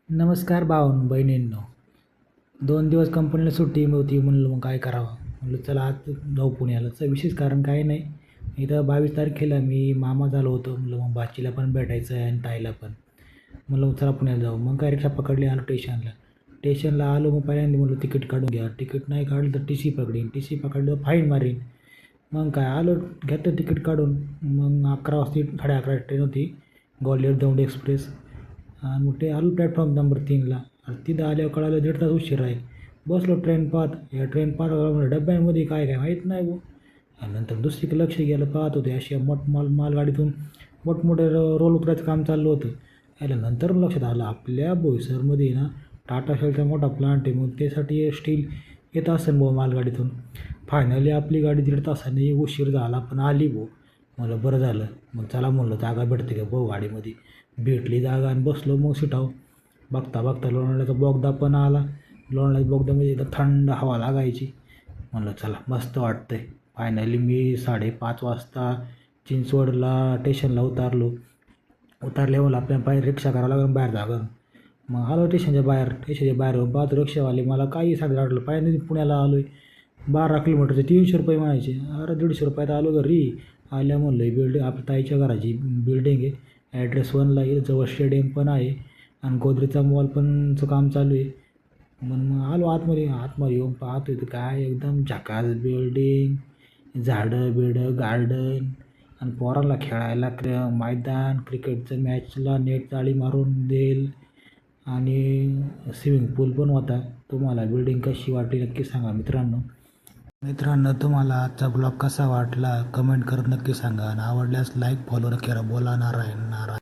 नमस्कार भावांनो बहिणींनो. 2 दिवस कंपनीला सुट्टी होती, म्हणलं मग काय करावं. म्हणलं चला आज जाऊ पुण्याला. तर विशेष कारण काही नाही. इथं 22 तारखेला मी मामा झालो होतो. म्हणलं मग भाचीला पण भेटायचं आहे आणि ताईला पण. म्हणलं मग चला पुण्याला जाऊ. मग काय रिक्षा पकडली, आलो स्टेशनला. स्टेशनला आलो, मग पहिल्यांदा म्हणलं तिकीट काढून घ्या. तिकीट नाही काढलं तर टी सी पकडीन. टी सी पकडलं फाईन मारीन. मग काय आलो, घेतलं तिकीट काढून. मग 11 वाजता 11:30 ट्रेन होती, ग्वाल्हेर दौंड एक्सप्रेस. आणि मग ते आलो प्लॅटफॉर्म नंबर 3ला. आणि तिथं आल्यावर कळालं 1.5 तास उशीर आहे. बसलो ट्रेन पाहत. या ट्रेन पाहत म्हणजे डब्यांमध्ये काय काय माहीत नाही बुवा. आणि नंतर दुसरीकडे लक्ष गेलं, पाहत होते अशी मालगाडीतून मोठमोठे रोल उतरायचं काम चाललं होतं. यायला नंतर लक्षात आलं आपल्या बोईसरमध्ये ना टाटा स्टीलचा मोठा प्लांट आहे. मग त्यासाठी स्टील येत असेल बुवा मालगाडीतून. फायनली आपली गाडी 1.5 तासाने उशीर झाला, पण आली बुवा. मला बरं झालं. मग चला म्हणलं जागा भेटते का भाऊ गाडीमध्ये. भेटली जागा आणि बसलो मग सीटावर. बघता बघता लोणावळ्याचा बोगदा पण आला. लोणावळ्याच्या बोगद्यामध्ये एकदम थंड हवा लागायची. म्हणलं चला मस्त वाटतंय. फायनली मी 5:30 वाजता चिंचवडला स्टेशनला उतरलो. उतरल्यावर आपल्याला पाहिजे रिक्षा करावं लागेल बाहेर जागा. मग आलो स्टेशनच्या बाहेर पाहतो रिक्षावाले मला काही सांगत वाटलं. पाहिजे पुण्याला आलो आहे. 12 किलोमीटरचे 300 रुपये म्हणायचे. अरे 150 रुपयात आलो घरी. आल्या म्हणलं बिल्डिंग आपल्या ताईच्या घराची बिल्डिंग आहे. ॲड्रेस 1ला आहे. जवळ स्टेडियम पण आहे आणि गोदरेजचा मॉल पणचं काम चालू आहे. मग आलो आतमध्ये येऊन पाहतो इथं काय एकदम झकास बिल्डिंग, झाडं बिडं गार्डन आणि पोरांना खेळायला मैदान, क्रिकेटचं मॅचला नेट जाळी मारून देईल आणि स्विमिंग पूल पण होता. तुम्हाला बिल्डिंग कशी वाटली नक्की सांगा मित्रांनो. तुम्हाला आजचा ब्लॉग कसा वाटला कमेंट करत नक्की सांगा आणि आवडल्यास लाईक फॉलो करा. बोला नारायण नारायण.